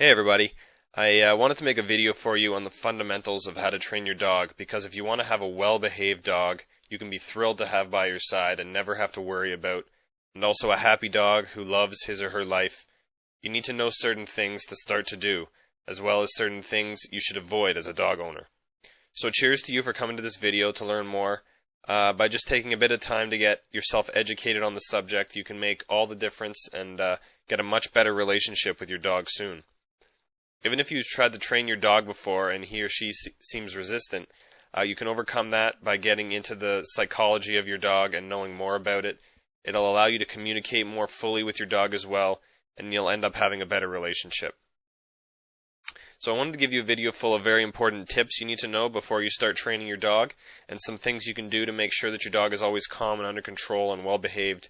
Hey everybody, I wanted to make a video for you on the fundamentals of how to train your dog because if you want to have a well-behaved dog, you can be thrilled to have by your side and never have to worry about, and also a happy dog who loves his or her life, you need to know certain things to start to do, as well as certain things you should avoid as a dog owner. So cheers to you for coming to this video to learn more. By just taking a bit of time to get yourself educated on the subject, you can make all the difference and get a much better relationship with your dog soon. Even if you've tried to train your dog before and he or she seems resistant, you can overcome that by getting into the psychology of your dog and knowing more about it. It'll allow you to communicate more fully with your dog as well, and you'll end up having a better relationship. So I wanted to give you a video full of very important tips you need to know before you start training your dog, and some things you can do to make sure that your dog is always calm and under control and well behaved.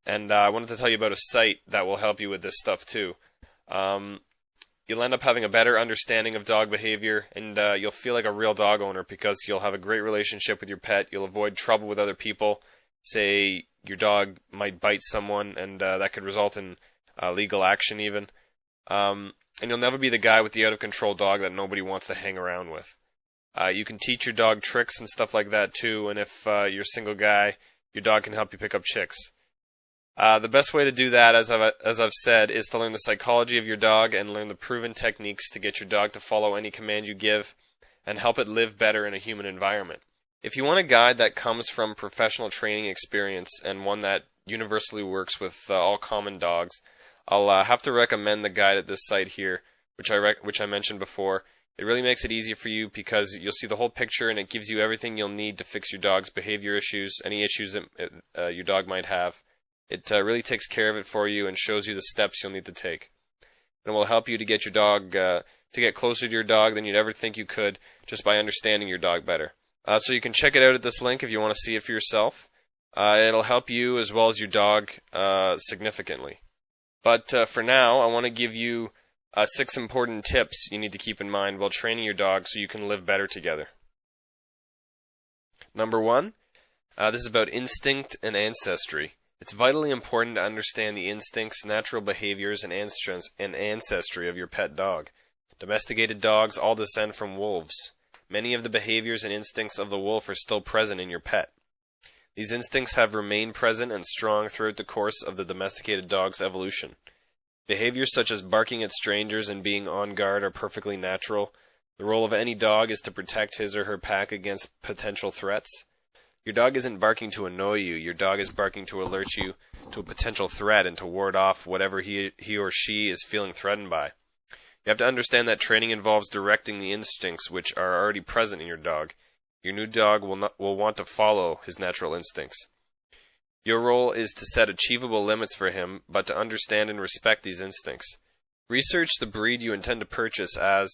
And I wanted to tell you about a site that will help you with this stuff too. You'll end up having a better understanding of dog behavior, and you'll feel like a real dog owner because you'll have a great relationship with your pet. You'll avoid trouble with other people. Say your dog might bite someone, and that could result in legal action even. And you'll never be the guy with the out-of-control dog that nobody wants to hang around with. You can teach your dog tricks and stuff like that too, and if you're a single guy, your dog can help you pick up chicks. The best way to do that, as I've said, is to learn the psychology of your dog and learn the proven techniques to get your dog to follow any command you give and help it live better in a human environment. If you want a guide that comes from professional training experience and one that universally works with all common dogs, I'll have to recommend the guide at this site here, which I mentioned before. It really makes it easy for you because you'll see the whole picture and it gives you everything you'll need to fix your dog's behavior issues, any issues that your dog might have. It really takes care of it for you and shows you the steps you'll need to take. And it will help you to get your dog to get closer to your dog than you'd ever think you could just by understanding your dog better. So you can check it out at this link if you want to see it for yourself. It'll help you as well as your dog significantly. But for now, I want to give you 6 important tips you need to keep in mind while training your dog so you can live better together. Number 1, this is about instinct and ancestry. It's vitally important to understand the instincts, natural behaviors, and ancestry of your pet dog. Domesticated dogs all descend from wolves. Many of the behaviors and instincts of the wolf are still present in your pet. These instincts have remained present and strong throughout the course of the domesticated dog's evolution. Behaviors such as barking at strangers and being on guard are perfectly natural. The role of any dog is to protect his or her pack against potential threats. Your dog isn't barking to annoy you. Your dog is barking to alert you to a potential threat and to ward off whatever he or she is feeling threatened by. You have to understand that training involves directing the instincts which are already present in your dog. Your new dog will want to follow his natural instincts. Your role is to set achievable limits for him, but to understand and respect these instincts. Research the breed you intend to purchase as,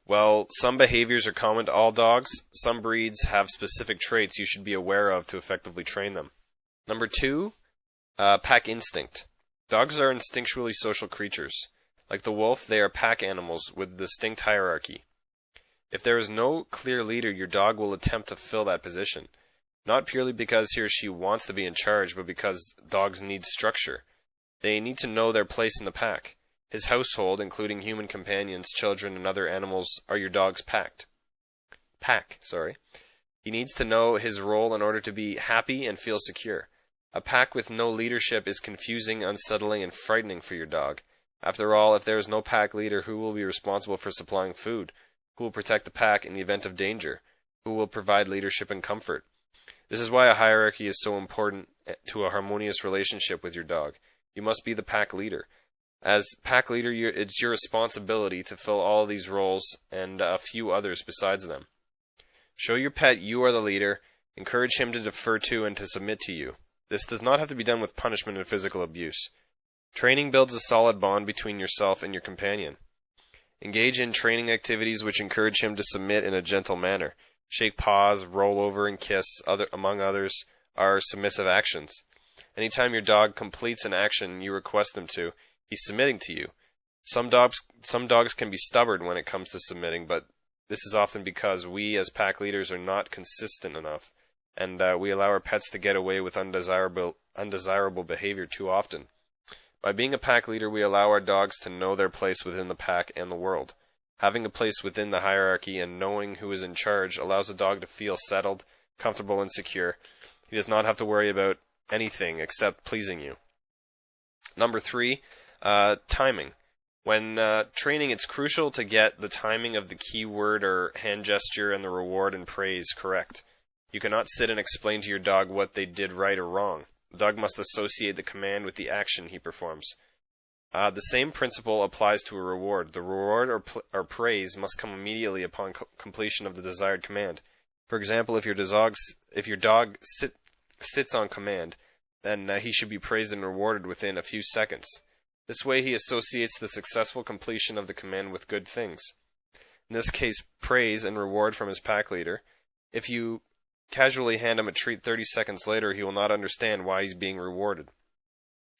well, some behaviors are common to all dogs. Some breeds have specific traits you should be aware of to effectively train them. Number 2, pack instinct. Dogs are instinctually social creatures. Like the wolf, they are pack animals with a distinct hierarchy. If there is no clear leader, your dog will attempt to fill that position. Not purely because he or she wants to be in charge, but because dogs need structure. They need to know their place in the pack. His household, including human companions, children, and other animals, are your dog's pack. He needs to know his role in order to be happy and feel secure. A pack with no leadership is confusing, unsettling, and frightening for your dog. After all, if there is no pack leader, who will be responsible for supplying food? Who will protect the pack in the event of danger? Who will provide leadership and comfort? This is why a hierarchy is so important to a harmonious relationship with your dog. You must be the pack leader. As pack leader, it's your responsibility to fill all of these roles and a few others besides them. Show your pet you are the leader. Encourage him to defer to and to submit to you. This does not have to be done with punishment and physical abuse. Training builds a solid bond between yourself and your companion. Engage in training activities which encourage him to submit in a gentle manner. Shake paws, roll over, and kiss, among others, are submissive actions. Anytime your dog completes an action you request him to, he's submitting to you. Some dogs can be stubborn when it comes to submitting, but this is often because we as pack leaders are not consistent enough, and we allow our pets to get away with undesirable behavior too often. By being a pack leader, we allow our dogs to know their place within the pack and the world. Having a place within the hierarchy and knowing who is in charge allows a dog to feel settled, comfortable, and secure. He does not have to worry about anything except pleasing you. Number 3, timing. When training, it's crucial to get the timing of the key word or hand gesture and the reward and praise correct. You cannot sit and explain to your dog what they did right or wrong. The dog must associate the command with the action he performs. The same principle applies to a reward. The reward or praise must come immediately upon completion of the desired command. For example, if your dog sits on command, then he should be praised and rewarded within a few seconds. This way he associates the successful completion of the command with good things. In this case, praise and reward from his pack leader. If you casually hand him a treat 30 seconds later, he will not understand why he's being rewarded.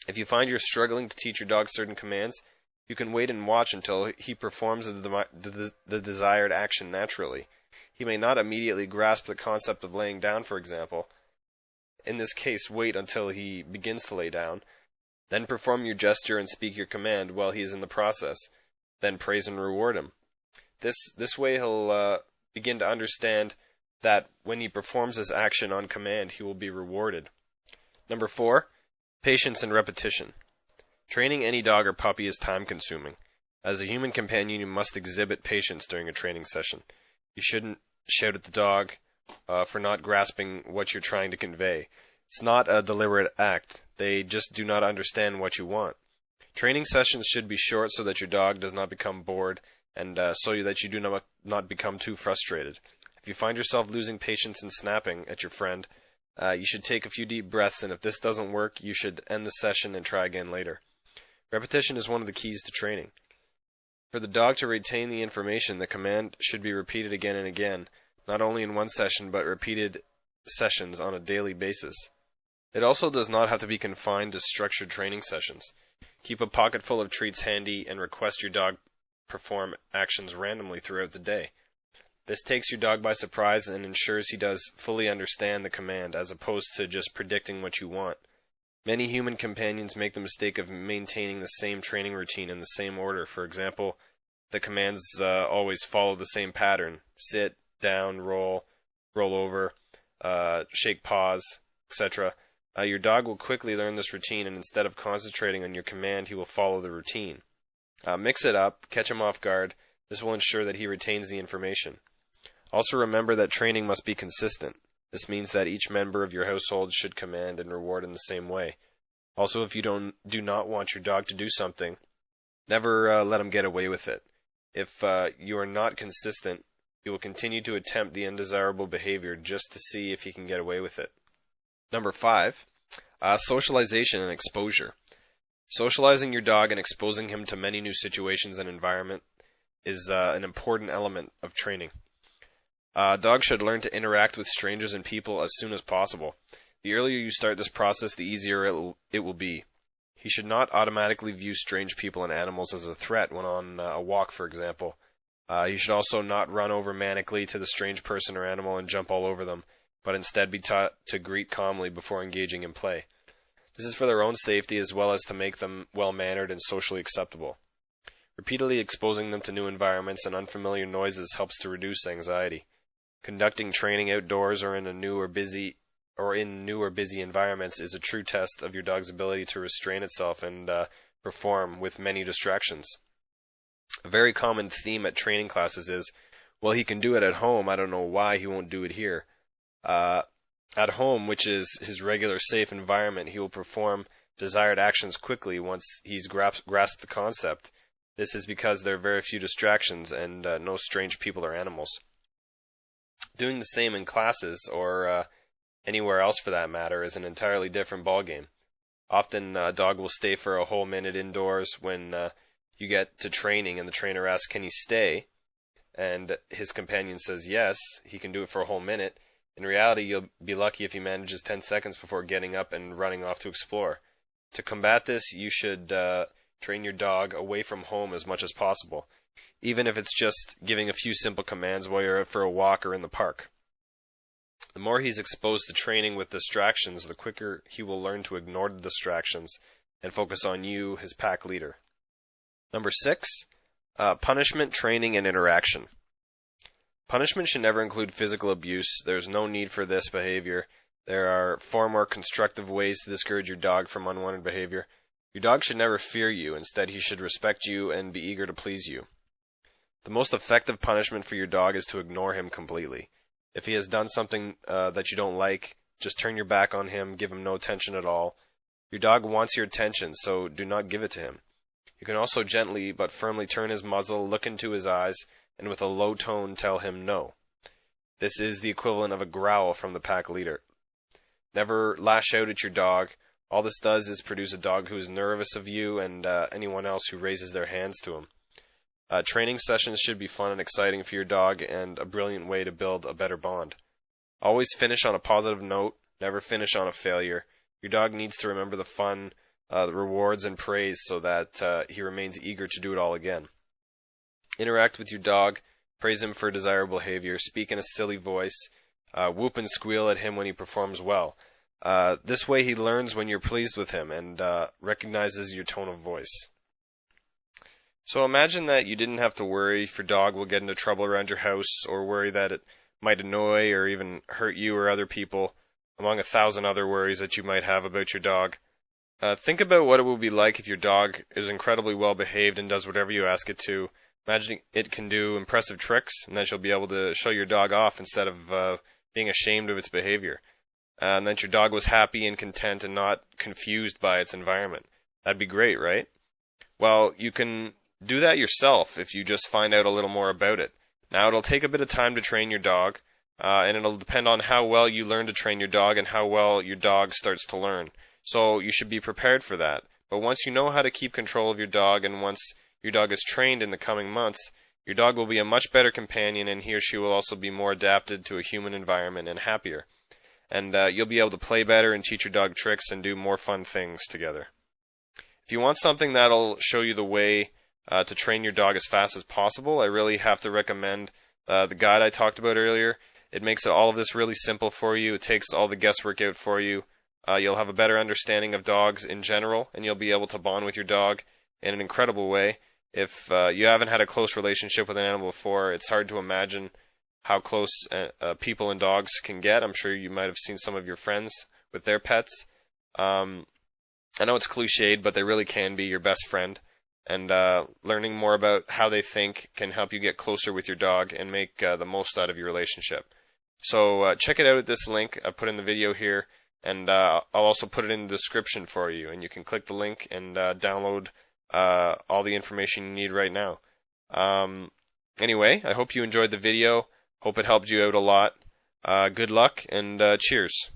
If you find you're struggling to teach your dog certain commands, you can wait and watch until he performs the desired action naturally. He may not immediately grasp the concept of laying down, for example. In this case, wait until he begins to lay down. Then perform your gesture and speak your command while he is in the process. Then praise and reward him. This way he'll begin to understand that when he performs his action on command, he will be rewarded. Number 4, patience and repetition. Training any dog or puppy is time-consuming. As a human companion, you must exhibit patience during a training session. You shouldn't shout at the dog for not grasping what you're trying to convey. It's not a deliberate act. They just do not understand what you want. Training sessions should be short so that your dog does not become bored and so that you do not become too frustrated. If you find yourself losing patience and snapping at your friend, you should take a few deep breaths, and if this doesn't work, you should end the session and try again later. Repetition is one of the keys to training. For the dog to retain the information, the command should be repeated again and again, not only in one session, but repeated sessions on a daily basis. It also does not have to be confined to structured training sessions. Keep a pocket full of treats handy and request your dog perform actions randomly throughout the day. This takes your dog by surprise and ensures he does fully understand the command, as opposed to just predicting what you want. Many human companions make the mistake of maintaining the same training routine in the same order. For example, the commands always follow the same pattern: sit, down, roll over, shake paws, etc. Your dog will quickly learn this routine, and instead of concentrating on your command, he will follow the routine. Mix it up, catch him off guard. This will ensure that he retains the information. Also remember that training must be consistent. This means that each member of your household should command and reward in the same way. Also, if you do not want your dog to do something, never let him get away with it. If you are not consistent, he will continue to attempt the undesirable behavior just to see if he can get away with it. Number 5, socialization and exposure. Socializing your dog and exposing him to many new situations and environment is an important element of training. Dogs should learn to interact with strangers and people as soon as possible. The earlier you start this process, the easier it will be. He should not automatically view strange people and animals as a threat when on a walk, for example. He should also not run over manically to the strange person or animal and jump all over them, but instead be taught to greet calmly before engaging in play. This is for their own safety as well as to make them well-mannered and socially acceptable. Repeatedly exposing them to new environments and unfamiliar noises helps to reduce anxiety. Conducting training outdoors or in new or busy environments is a true test of your dog's ability to restrain itself and perform with many distractions. A very common theme at training classes is, well, he can do it at home, I don't know why he won't do it here. At home, which is his regular safe environment, he will perform desired actions quickly once he's grasped the concept. This is because there are very few distractions and no strange people or animals. Doing the same in classes, or anywhere else for that matter, is an entirely different ballgame. Often a dog will stay for a whole minute indoors when you get to training and the trainer asks, "Can he stay?" And his companion says yes, he can do it for a whole minute. In reality, you'll be lucky if he manages 10 seconds before getting up and running off to explore. To combat this, you should train your dog away from home as much as possible, even if it's just giving a few simple commands while you're out for a walk or in the park. The more he's exposed to training with distractions, the quicker he will learn to ignore the distractions and focus on you, his pack leader. Number 6, punishment, training, and interaction. Punishment should never include physical abuse. There's no need for this behavior. There are far more constructive ways to discourage your dog from unwanted behavior. Your dog should never fear you. Instead, he should respect you and be eager to please you. The most effective punishment for your dog is to ignore him completely. If he has done something that you don't like, just turn your back on him, give him no attention at all. Your dog wants your attention, so do not give it to him. You can also gently but firmly turn his muzzle, look into his eyes, and with a low tone tell him no. This is the equivalent of a growl from the pack leader. Never lash out at your dog. All this does is produce a dog who is nervous of you and anyone else who raises their hands to him. Training sessions should be fun and exciting for your dog and a brilliant way to build a better bond. Always finish on a positive note. Never finish on a failure. Your dog needs to remember the fun, the rewards, and praise so that he remains eager to do it all again. Interact with your dog. Praise him for desirable behavior. Speak in a silly voice. Whoop and squeal at him when he performs well. This way he learns when you're pleased with him and recognizes your tone of voice. So imagine that you didn't have to worry if your dog will get into trouble around your house, or worry that it might annoy or even hurt you or other people, among 1,000 other worries that you might have about your dog. Think about what it will be like if your dog is incredibly well behaved and does whatever you ask it to. Imagine it can do impressive tricks, and that you'll be able to show your dog off instead of being ashamed of its behavior. And that your dog was happy and content and not confused by its environment. That'd be great, right? Well, you can do that yourself if you just find out a little more about it. Now, it'll take a bit of time to train your dog, and it'll depend on how well you learn to train your dog and how well your dog starts to learn. So you should be prepared for that. But once you know how to keep control of your dog, and once your dog is trained in the coming months, your dog will be a much better companion, and he or she will also be more adapted to a human environment and happier. And you'll be able to play better and teach your dog tricks and do more fun things together. If you want something that'll show you the way to train your dog as fast as possible, I really have to recommend the guide I talked about earlier. It makes all of this really simple for you. It takes all the guesswork out for you. You'll have a better understanding of dogs in general, and you'll be able to bond with your dog in an incredible way. If you haven't had a close relationship with an animal before, it's hard to imagine how close people and dogs can get. I'm sure you might have seen some of your friends with their pets. I know it's cliched, but they really can be your best friend. And learning more about how they think can help you get closer with your dog and make the most out of your relationship. So check it out at this link I put in the video here, and I'll also put it in the description for you. And you can click the link and download all the information you need right now. Anyway, I hope you enjoyed the video. Hope it helped you out a lot. Good luck, and cheers.